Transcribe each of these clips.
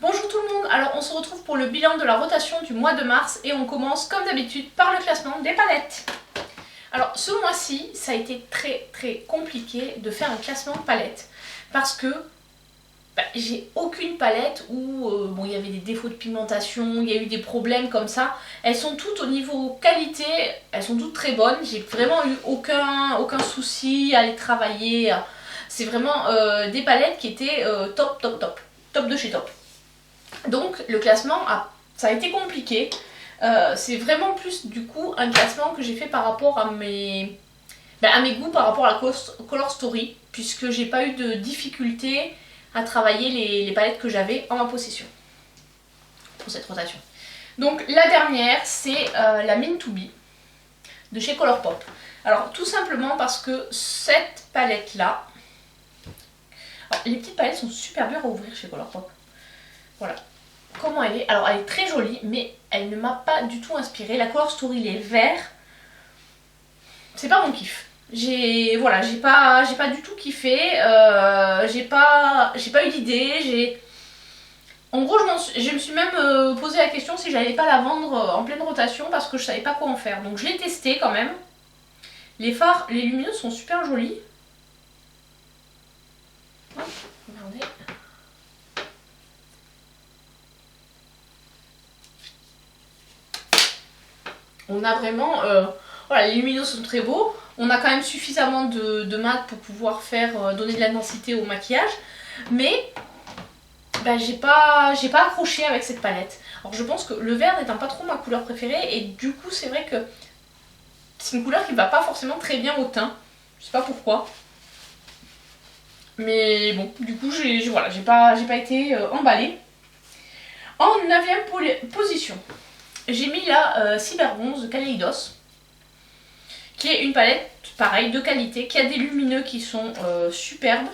Bonjour tout le monde, alors on se retrouve pour le bilan de la rotation du mois de mars et on commence comme d'habitude par le classement des palettes. Alors ce mois-ci, ça a été très compliqué de faire un classement de palettes parce que j'ai aucune palette où bon, il y avait des défauts de pigmentation, il y a eu des problèmes comme ça. Elles sont toutes au niveau qualité, elles sont toutes très bonnes, j'ai vraiment eu aucun souci à les travailler. C'est vraiment des palettes qui étaient top de chez top. Donc le classement, ça a été compliqué. C'est vraiment plus du coup un classement que j'ai fait par rapport à mes goûts, par rapport à la Color Story, puisque j'ai pas eu de difficulté à travailler les palettes que j'avais en ma possession pour cette rotation. Donc la dernière, c'est la Meant to Be de chez Colourpop. Alors tout simplement parce que cette palette là, les petites palettes sont super dures à ouvrir chez Colourpop. Voilà comment elle est. Alors elle est très jolie, mais elle ne m'a pas du tout inspirée. La Color Story, les verts, c'est pas mon kiff. J'ai pas du tout kiffé. J'ai pas eu d'idée. En gros, je me suis même posé la question si j'allais pas la vendre en pleine rotation parce que je savais pas quoi en faire. Donc je l'ai testé quand même. Les fards, les lumineux sont super jolis. Hop, regardez. On a vraiment... voilà, les lumineux sont très beaux. On a quand même suffisamment de mat pour pouvoir donner de la densité au maquillage. Mais j'ai pas accroché avec cette palette. Alors je pense que le vert n'étant pas trop ma couleur préférée. Et du coup c'est vrai que c'est une couleur qui va pas forcément très bien au teint. Je sais pas pourquoi. Mais bon, du coup j'ai pas été emballée. En 9ème position, j'ai mis la Cyber Bronze de Kaleidos, qui est une palette, pareil, de qualité, qui a des lumineux qui sont superbes.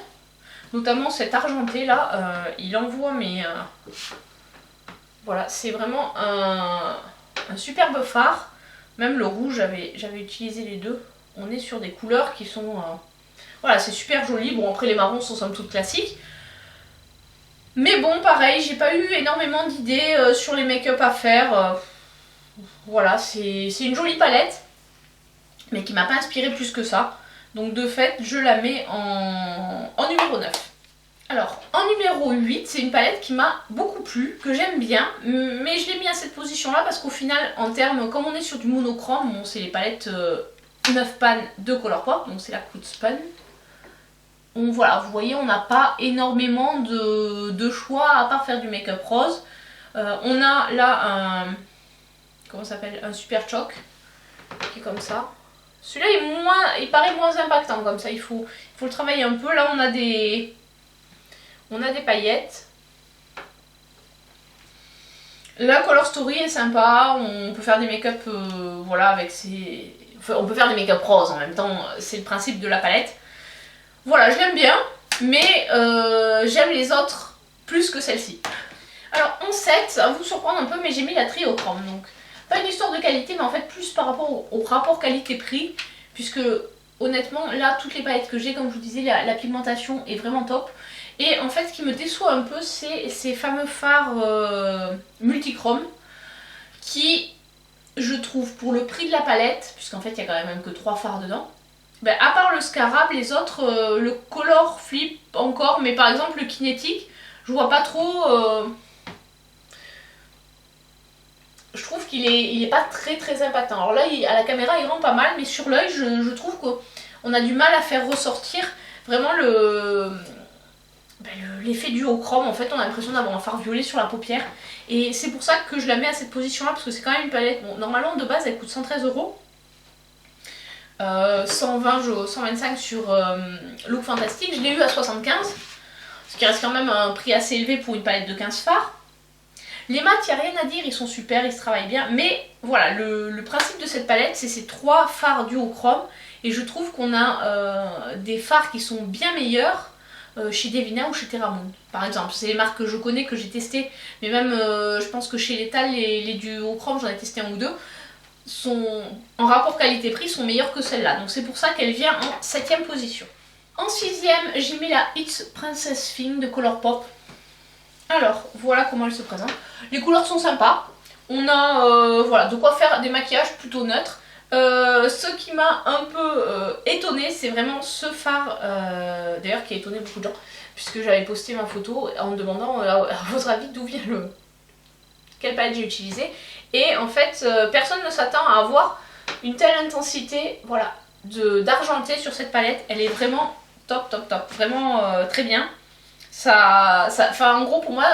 Notamment cet argenté là, il envoie mais... voilà, c'est vraiment un superbe fard. Même le rouge, j'avais utilisé les deux. On est sur des couleurs qui sont... voilà, c'est super joli. Bon, après les marrons sont somme toute classiques. Mais bon, pareil, j'ai pas eu énormément d'idées sur les make-up à faire. Voilà, c'est une jolie palette, mais qui m'a pas inspiré plus que ça. Donc de fait, je la mets en numéro 9. Alors, en numéro 8, c'est une palette qui m'a beaucoup plu, que j'aime bien, mais je l'ai mis à cette position-là parce qu'au final, en termes, comme on est sur du monochrome, bon, c'est les palettes 9 pan de Colourpop, donc c'est la Coutspun. Voilà, vous voyez, on n'a pas énormément de choix à part faire du make-up rose. On a là comment ça s'appelle, un super choc qui est comme ça. Celui-là il paraît moins impactant comme ça, il faut le travailler un peu. Là on a des paillettes. La Color Story est sympa, on peut faire des make-up voilà, avec ces... Enfin, on peut faire des make-up roses en même temps, c'est le principe de la palette. Voilà, je l'aime bien, mais j'aime les autres plus que celle-ci. Alors en 7, ça va vous surprendre un peu, mais j'ai mis la Triochrome. Donc pas une histoire de qualité, mais en fait plus par rapport au rapport qualité-prix. Puisque honnêtement, là, toutes les palettes que j'ai, comme je vous disais, la pigmentation est vraiment top. Et en fait, ce qui me déçoit un peu, c'est ces fameux fards multichrome qui, je trouve, pour le prix de la palette, puisqu'en fait, il y a quand même que 3 fards dedans, à part le Scarab, les autres, le Color Flip encore, mais par exemple le Kinétique, je vois pas trop... je trouve qu'il est pas très impactant. Alors là, à la caméra, il rend pas mal, mais sur l'œil, je trouve qu'on a du mal à faire ressortir vraiment l'effet du haut chrome. En fait, on a l'impression d'avoir un fard violet sur la paupière. Et c'est pour ça que je la mets à cette position-là, parce que c'est quand même une palette... Bon, normalement, de base, elle coûte 113 €. 125 sur Look Fantastic, je l'ai eu à 75, ce qui reste quand même un prix assez élevé pour une palette de 15 fards. Les mats, il n'y a rien à dire, ils sont super, ils se travaillent bien, mais voilà, le principe de cette palette, c'est ces 3 fards duochrome, et je trouve qu'on a des fards qui sont bien meilleurs chez Devina ou chez Terra Moon, par exemple. C'est les marques que je connais, que j'ai testées, mais même je pense que chez Lethal, les duochrome, j'en ai testé un ou deux, en rapport qualité-prix, sont meilleurs que celle-là. Donc c'est pour ça qu'elle vient en 7ème position. En 6ème, j'ai mis la It's Princess Thing de Colourpop. Alors, voilà comment elle se présente. Les couleurs sont sympas. On a voilà, de quoi faire des maquillages plutôt neutres. Ce qui m'a un peu étonné, c'est vraiment ce fard, d'ailleurs qui a étonné beaucoup de gens, puisque j'avais posté ma photo en me demandant à votre avis d'où vient quelle palette j'ai utilisée. Et en fait, personne ne s'attend à avoir une telle intensité, voilà, d'argenté sur cette palette. Elle est vraiment top, top, top, vraiment très bien. En gros, pour moi,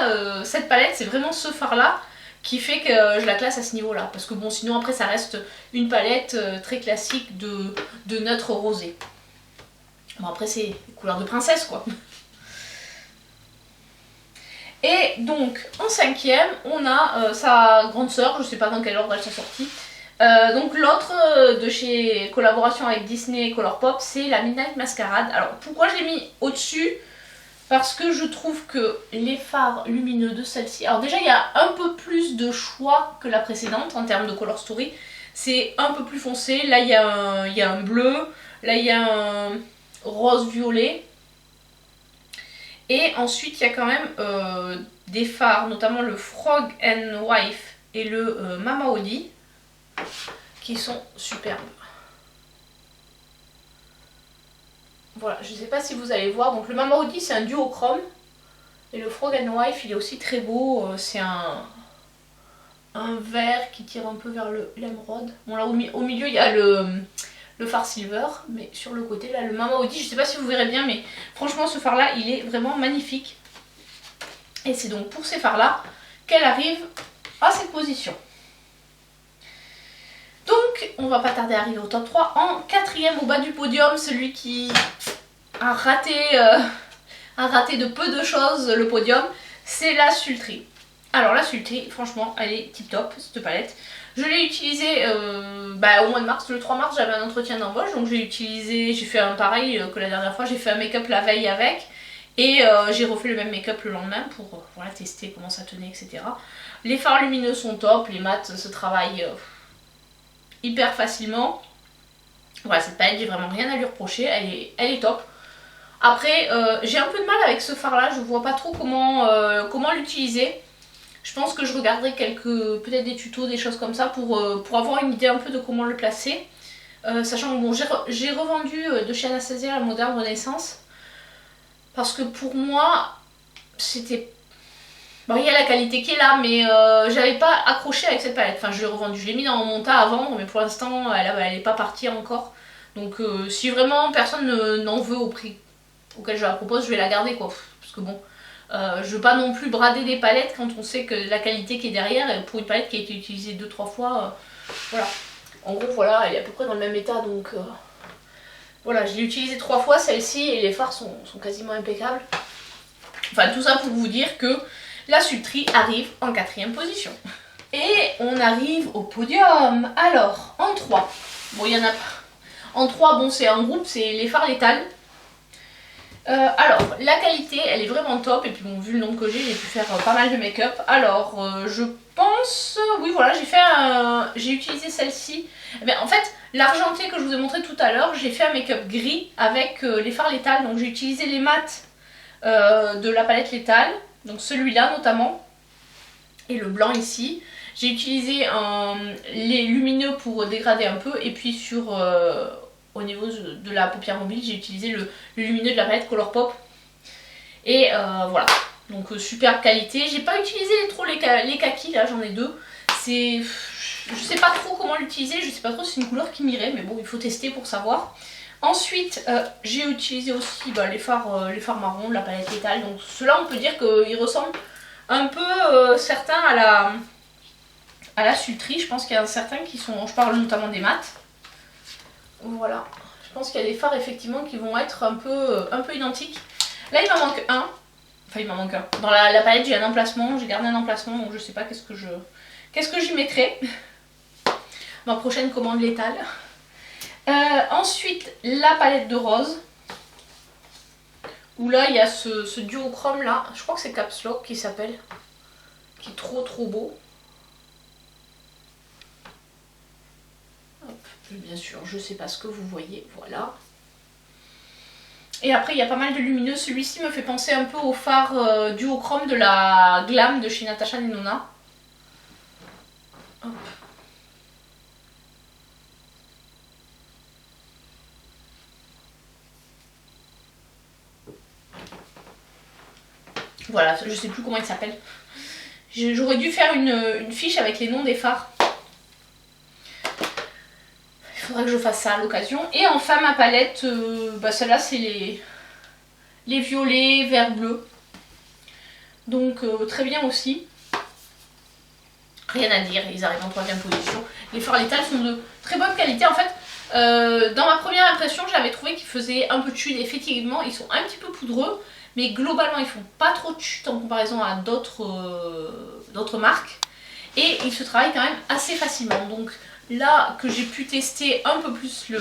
cette palette, c'est vraiment ce fard-là qui fait que je la classe à ce niveau-là. Parce que bon, sinon après, ça reste une palette très classique de neutre rosé. Bon, après, c'est couleur de princesse, quoi. Et donc, en cinquième, on a sa grande sœur, je sais pas dans quel ordre elle s'est sortie. Donc l'autre de chez collaboration avec Disney et Colourpop, c'est la Midnight Masquerade. Alors pourquoi je l'ai mis au-dessus? Parce que je trouve que les fards lumineux de celle-ci... Alors déjà, il y a un peu plus de choix que la précédente en termes de Color Story. C'est un peu plus foncé. Là, il y a un bleu. Là, il y a un rose-violet. Et ensuite, il y a quand même des fards, notamment le Frog and Wife et le Mama Odi, qui sont superbes. Voilà, je ne sais pas si vous allez voir. Donc le Mama Odi, c'est un duochrome. Et le Frog and Wife, il est aussi très beau. C'est un vert qui tire un peu vers l'émeraude. Bon là, au milieu, il y a le fard silver. Mais sur le côté, là, le Mama Odi, je ne sais pas si vous verrez bien. Mais franchement, ce fard-là, il est vraiment magnifique. Et c'est donc pour ces fards-là qu'elle arrive à cette position. Donc, on va pas tarder à arriver au top 3. En quatrième, au bas du podium, celui qui a raté de peu de choses le podium, c'est la Sultry. Alors la Sultry, franchement, elle est tip top, cette palette. Je l'ai utilisée au mois de mars. Le 3 mars, j'avais un entretien d'embauche, donc j'ai fait un pareil que la dernière fois. J'ai fait un make-up la veille avec. Et j'ai refait le même make-up le lendemain pour voilà, tester comment ça tenait, etc. Les fards lumineux sont top, les mats se travaillent hyper facilement. Voilà, cette palette, j'ai vraiment rien à lui reprocher, elle est top. Après, j'ai un peu de mal avec ce fard là, je vois pas trop comment l'utiliser. Je pense que je regarderai peut-être des tutos, des choses comme ça pour avoir une idée un peu de comment le placer. Sachant que bon, j'ai revendu de chez Anastasia la Moderne Renaissance. Parce que pour moi, c'était... Bon, il y a la qualité qui est là, mais j'avais pas accroché avec cette palette. Enfin, je l'ai revendue, je l'ai mis dans mon tas à vendre, mais pour l'instant, elle n'est pas partie encore. Donc, si vraiment personne n'en veut au prix auquel je la propose, je vais la garder, quoi. Parce que bon, je veux pas non plus brader des palettes quand on sait que la qualité qui est derrière, pour une palette qui a été utilisée 2-3 fois, voilà. En gros, voilà, elle est à peu près dans le même état, donc... Voilà, je l'ai utilisée 3 fois celle-ci et les fards sont quasiment impeccables. Enfin, tout ça pour vous dire que la Sultry arrive en 4e position. Et on arrive au podium. Alors, en 3. Bon, il y en a pas. En 3, bon, c'est un groupe, c'est les fards létales. Alors, la qualité, elle est vraiment top. Et puis bon, vu le nombre que j'ai pu faire pas mal de make-up. Alors, je pense... Oui, voilà, j'ai utilisé celle-ci. Mais en fait, l'argenté que je vous ai montré tout à l'heure, j'ai fait un make-up gris avec les fards létales. Donc j'ai utilisé les mats de la palette létale. Donc celui-là notamment. Et le blanc ici. J'ai utilisé les lumineux pour dégrader un peu. Et puis au niveau de la paupière mobile, j'ai utilisé le lumineux de la palette Colourpop. Et voilà. Donc super qualité. J'ai pas utilisé trop les kakis, là j'en ai 2. Je sais pas trop comment l'utiliser, je sais pas trop si c'est une couleur qui m'irait, mais bon, il faut tester pour savoir. Ensuite, j'ai utilisé aussi les fards marrons de la palette létale. Donc ceux-là, on peut dire qu'ils ressemblent un peu certains à la Sultry. Je pense qu'il y a certains qui sont... Je parle notamment des mats. Voilà. Je pense qu'il y a des fards effectivement qui vont être un peu identiques. Là, il m'en manque un. Enfin, il m'en manque un. Dans la palette, j'ai un emplacement. J'ai gardé un emplacement, donc je sais pas qu'est-ce que j'y mettrai. Ma prochaine commande létale. Ensuite, la palette de rose. Où là, il y a ce duochrome là. Je crois que c'est Caps Lock qui s'appelle. Qui est trop beau. Hop, bien sûr, je sais pas ce que vous voyez. Voilà. Et après il y a pas mal de lumineux. Celui-ci me fait penser un peu au fard duochrome de la Glam de chez Natasha Denona. Hop. Voilà, je sais plus comment il s'appelle. J'aurais dû faire une fiche avec les noms des fards. Il faudrait que je fasse ça à l'occasion. Et enfin ma palette, celle-là c'est les violets, vert, bleu. Donc très bien aussi. Rien à dire, ils arrivent en 3e position. Les fards létales sont de très bonne qualité. En fait, dans ma première impression, j'avais trouvé qu'ils faisaient un peu de chute. Effectivement, ils sont un petit peu poudreux. Mais globalement, ils font pas trop de chute en comparaison à d'autres marques. Et ils se travaillent quand même assez facilement. Donc là que j'ai pu tester un peu plus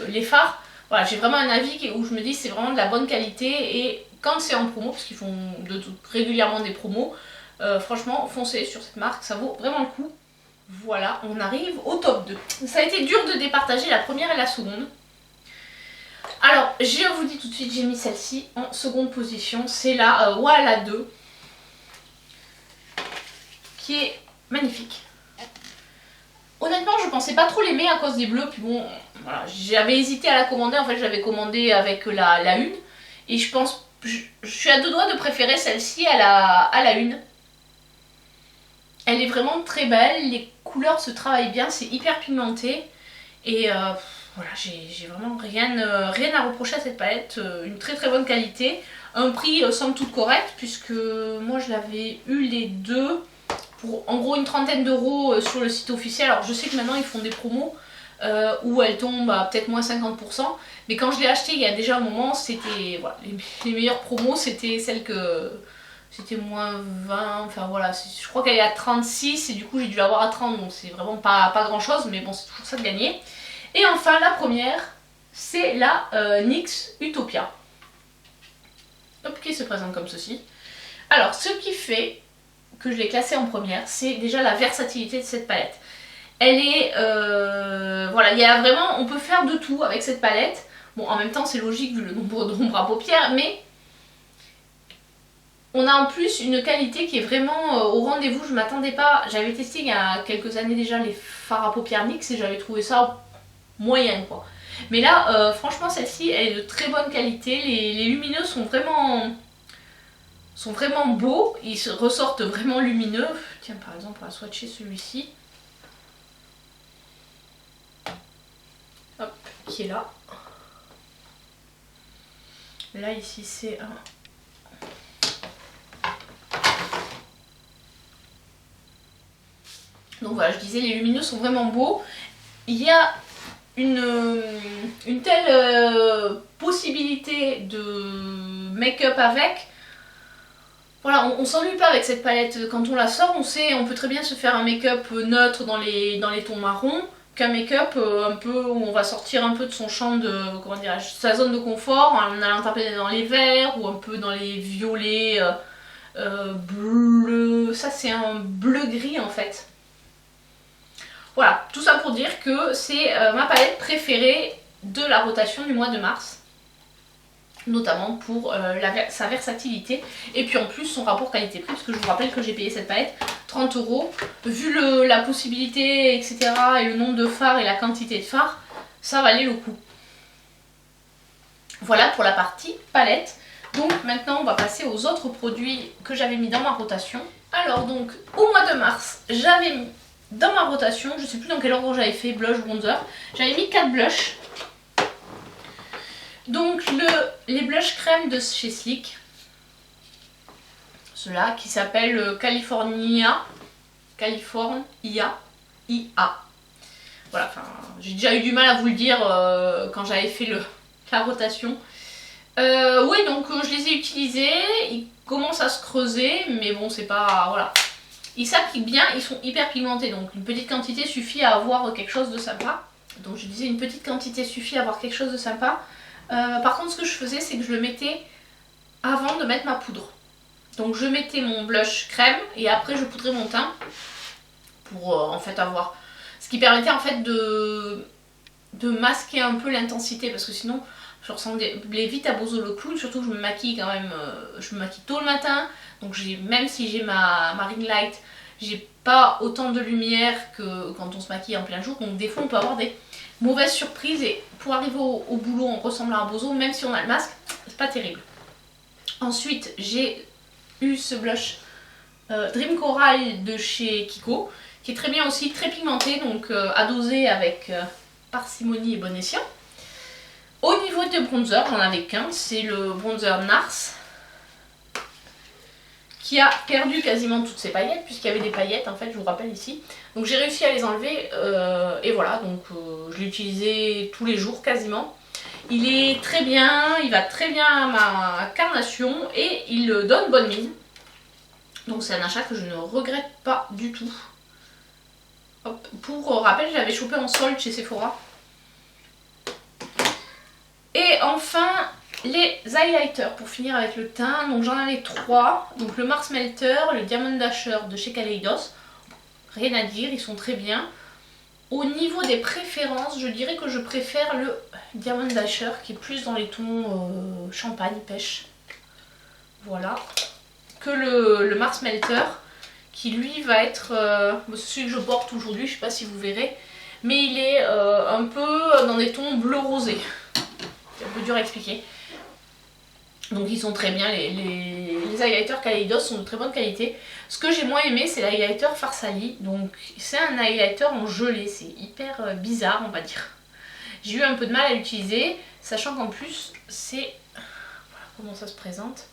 les fards, voilà, j'ai vraiment un avis où je me dis c'est vraiment de la bonne qualité. Et quand c'est en promo, parce qu'ils font régulièrement des promos, franchement, foncez sur cette marque, ça vaut vraiment le coup. Voilà, on arrive au top 2. Ça a été dur de départager la première et la seconde. Alors, je vous dis tout de suite, j'ai mis celle-ci en seconde position. C'est la Wala 2, qui est magnifique. Honnêtement, je pensais pas trop l'aimer à cause des bleus. Puis bon, voilà, j'avais hésité à la commander. En fait, je l'avais commandée avec la 1. Et je pense, je suis à 2 doigts de préférer celle-ci à la 1. Elle est vraiment très belle. Les couleurs se travaillent bien. C'est hyper pigmenté. Et voilà, j'ai vraiment rien à reprocher à cette palette. Une très très bonne qualité. Un prix somme toute correct, puisque moi je l'avais eu les deux pour en gros une trentaine d'euros sur le site officiel. Alors je sais que maintenant ils font des promos où elles tombent à peut-être moins 50%. Mais quand je l'ai acheté il y a déjà un moment, c'était voilà, les meilleures promos, c'était celles que... C'était moins 20, enfin voilà, je crois qu'elle est à 36 et du coup j'ai dû l'avoir à 30, donc c'est vraiment pas grand chose, mais bon c'est toujours ça de gagner. Et enfin la première, c'est la NYX Utopia. Hop, qui se présente comme ceci. Alors ce qui fait que je l'ai classée en première, c'est déjà la versatilité de cette palette. Elle est, voilà, il y a vraiment, on peut faire de tout avec cette palette. Bon, en même temps c'est logique vu le nombre d'ombres à paupières, mais on a en plus une qualité qui est vraiment au rendez-vous. Je m'attendais pas, j'avais testé il y a quelques années déjà les fards à paupières NYX et j'avais trouvé ça moyen quoi. Mais là, franchement celle-ci elle est de très bonne qualité. Les lumineux sont vraiment beaux, ils se ressortent vraiment lumineux. Tiens, par exemple on va swatcher celui-ci. Hop, qui est là. Là ici c'est un... Donc voilà, je disais, les lumineux sont vraiment beaux. Il y a une telle possibilité de make-up avec. Voilà, on s'ennuie pas avec cette palette. Quand on la sort, on peut très bien se faire un make-up neutre dans les tons marrons, qu'un make-up un peu où on va sortir un peu de son champ de, comment dirais-je, sa zone de confort, en allant taper dans les verts ou un peu dans les violets, bleus. Ça c'est un bleu-gris en fait. Voilà, tout ça pour dire que c'est ma palette préférée de la rotation du mois de mars. Notamment pour sa versatilité et puis en plus son rapport qualité-prix, parce que je vous rappelle que j'ai payé cette palette 30 €. Vu la possibilité, etc. et le nombre de fards et la quantité de fards, ça valait le coup. Voilà pour la partie palette. Donc maintenant on va passer aux autres produits que j'avais mis dans ma rotation. Alors donc au mois de mars, j'avais mis dans ma rotation, je sais plus dans quel ordre j'avais fait, blush, bronzer, j'avais mis 4 blushs. Donc les blushs crème de chez Sleek, ceux-là qui s'appellent California IA. Voilà, enfin j'ai déjà eu du mal à vous le dire quand j'avais fait la rotation. Oui, donc je les ai utilisés, ils commencent à se creuser, mais bon c'est pas, voilà. Ils s'appliquent bien, ils sont hyper pigmentés, donc une petite quantité suffit à avoir quelque chose de sympa. Donc je disais une petite quantité suffit à avoir quelque chose de sympa. Par contre ce que je faisais c'est que je le mettais avant de mettre ma poudre. Donc je mettais mon blush crème et après je poudrais mon teint pour en fait avoir... Ce qui permettait en fait de masquer un peu l'intensité, parce que sinon Je ressemblais vite à Bozo le clown, surtout que je me maquille quand même, je me maquille tôt le matin. Donc même si j'ai ma ring light, j'ai pas autant de lumière que quand on se maquille en plein jour. Donc des fois on peut avoir des mauvaises surprises et pour arriver au boulot en ressemblant à Bozo, même si on a le masque, c'est pas terrible. Ensuite j'ai eu ce blush Dream Coral de chez Kiko, qui est très bien aussi, très pigmenté, donc à doser avec parcimonie et bon escient. Au niveau de bronzer, j'en avais qu'un, c'est le bronzer Nars, qui a perdu quasiment toutes ses paillettes, puisqu'il y avait des paillettes en fait, je vous rappelle ici. Donc j'ai réussi à les enlever, et voilà, donc je l'ai utilisé tous les jours quasiment. Il est très bien, il va très bien à ma carnation, et il donne bonne mine. Donc c'est un achat que je ne regrette pas du tout. Hop. Pour rappel, je l'avais chopé en solde chez Sephora. Et enfin, les highlighters pour finir avec le teint. Donc j'en avais 3. Donc le Mars Melter, le Diamond Dasher de chez Kaleidos. Rien à dire, ils sont très bien. Au niveau des préférences, je dirais que je préfère le Diamond Dasher qui est plus dans les tons champagne, pêche. Voilà. Que le Mars Melter qui lui va être celui que je porte aujourd'hui, je sais pas si vous verrez, mais il est un peu dans des tons bleu rosé. C'est un peu dur à expliquer. Donc ils sont très bien, les highlighters Kaleidos sont de très bonne qualité. Ce que j'ai moins aimé, c'est l'highlighter Farsali. Donc c'est un highlighter en gelée, c'est hyper bizarre on va dire. J'ai eu un peu de mal à l'utiliser, sachant qu'en plus c'est... Voilà comment ça se présente.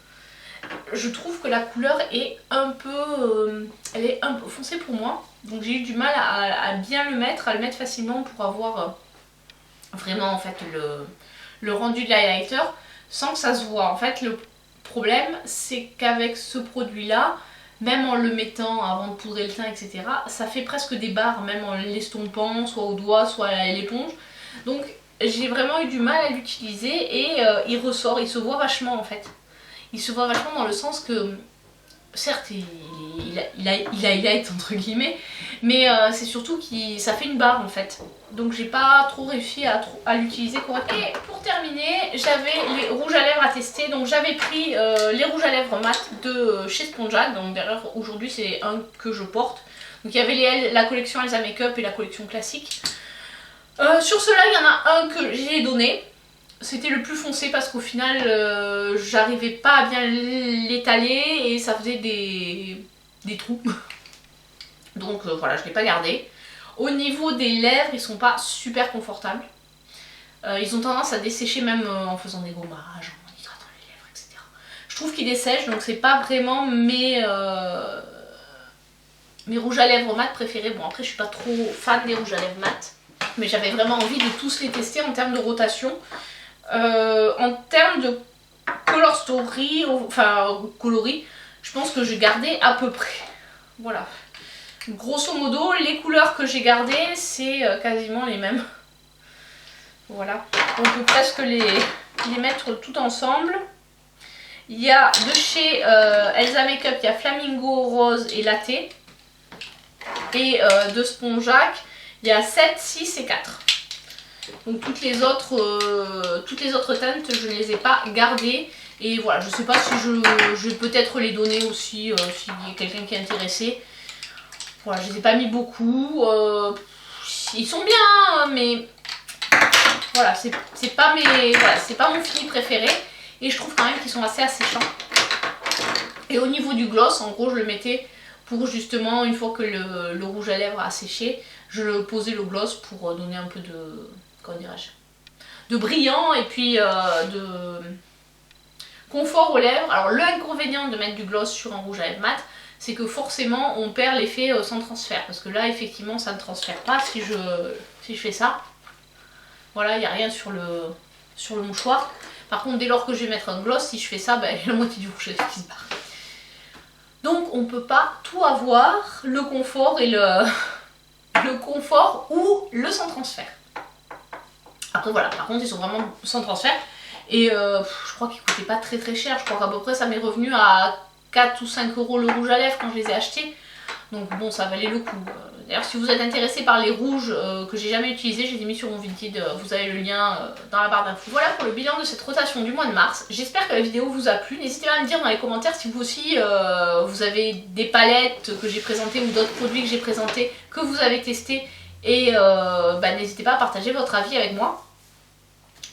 Je trouve que la couleur est un peu, elle est un peu foncée pour moi. Donc j'ai eu du mal à bien le mettre, à le mettre facilement pour avoir vraiment en fait le rendu de l'highlighter sans que ça se voit. En fait le problème c'est qu'avec ce produit là, même en le mettant avant de poudrer le teint etc, ça fait presque des barres même en l'estompant, soit au doigt, soit à l'éponge. Donc j'ai vraiment eu du mal à l'utiliser et il ressort, il se voit vachement en fait. Il se voit vachement dans le sens que, certes, il highlight entre guillemets, mais c'est surtout que ça fait une barre en fait. Donc j'ai pas trop réussi à l'utiliser correctement. Et pour terminer, j'avais les rouges à lèvres à tester. Donc j'avais pris les rouges à lèvres mat de chez Sponjad. Donc d'ailleurs aujourd'hui c'est un que je porte. Donc il y avait la collection Elsa Makeup et la collection classique. Sur ceux-là, il y en a un que j'ai donné. C'était le plus foncé parce qu'au final j'arrivais pas à bien l'étaler et ça faisait des trous. Donc voilà, je l'ai pas gardé. Au niveau des lèvres, ils sont pas super confortables. Ils ont tendance à dessécher même en faisant des gommages, en hydratant les lèvres, etc. Je trouve qu'ils dessèchent, donc c'est pas vraiment mes rouges à lèvres mat préférés. Bon après je suis pas trop fan des rouges à lèvres mat, mais j'avais vraiment envie de tous les tester en termes de rotation. En termes de color story, enfin coloris, je pense que j'ai gardé à peu près. Voilà. Grosso modo, les couleurs que j'ai gardées, c'est quasiment les mêmes. Voilà. On peut presque les mettre tout ensemble. Il y a de chez Elsa Makeup, il y a Flamingo, Rose et Latte. Et de Sponjac, il y a 7, 6 et 4. Donc toutes les autres teintes, je ne les ai pas gardées. Et voilà, je sais pas si je vais peut-être les donner aussi, s'il y a quelqu'un qui est intéressé. Voilà, je les ai pas mis beaucoup. Ils sont bien, mais voilà, c'est pas mon fini préféré. Et je trouve quand même qu'ils sont assez asséchants. Et au niveau du gloss, en gros, je le mettais pour justement, une fois que le rouge à lèvres a séché, je posais le gloss pour donner un peu de... Comment dirais-je, de brillant et puis de confort aux lèvres. Alors l'inconvénient de mettre du gloss sur un rouge à lèvres mat, c'est que forcément on perd l'effet sans transfert. Parce que là effectivement ça ne transfère pas si je fais ça. Voilà, il n'y a rien sur le mouchoir. Par contre dès lors que je vais mettre un gloss, si je fais ça, ben, la moitié du rouge à lèvres qui se barre. Donc on ne peut pas tout avoir, le confort et le confort ou le sans transfert. Après voilà, par contre ils sont vraiment sans transfert et je crois qu'ils coûtaient pas très cher, je crois qu'à peu près ça m'est revenu à 4 ou 5 € le rouge à lèvres quand je les ai achetés, donc bon ça valait le coup. D'ailleurs, si vous êtes intéressé par les rouges que j'ai jamais utilisés, je les ai mis sur mon Vinted, vous avez le lien dans la barre d'infos. Voilà pour le bilan de cette rotation du mois de mars. J'espère que la vidéo vous a plu. N'hésitez pas à me dire dans les commentaires si vous aussi vous avez des palettes que j'ai présentées ou d'autres produits que j'ai présentés que vous avez testés. Et n'hésitez pas à partager votre avis avec moi.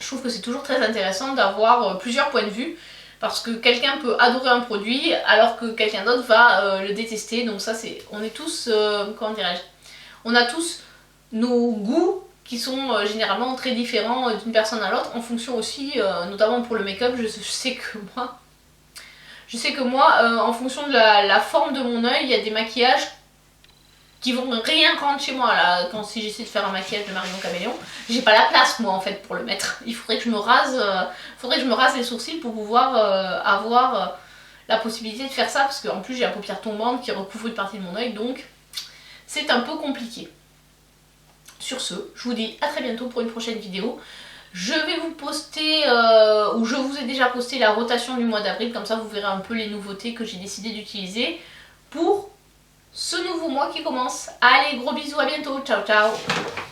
Je trouve que c'est toujours très intéressant d'avoir plusieurs points de vue. Parce que quelqu'un peut adorer un produit alors que quelqu'un d'autre va le détester. Donc ça c'est, on est tous, comment dirais-je, on a tous nos goûts qui sont généralement très différents d'une personne à l'autre en fonction aussi, notamment pour le make-up, je sais que moi, en fonction de la forme de mon œil, il y a des maquillages qui vont rien rendre chez moi là, si j'essaie de faire un maquillage de Marion Caméléon, j'ai pas la place moi en fait pour le mettre. Il faudrait que je me rase, les sourcils pour pouvoir avoir la possibilité de faire ça, parce qu'en plus j'ai la paupière tombante qui recouvre une partie de mon œil, donc c'est un peu compliqué. Sur ce, je vous dis à très bientôt pour une prochaine vidéo. Je vais vous poster, ou je vous ai déjà posté la rotation du mois d'avril, comme ça vous verrez un peu les nouveautés que j'ai décidé d'utiliser pour ce nouveau mois qui commence. Allez, gros bisous, à bientôt, ciao ciao.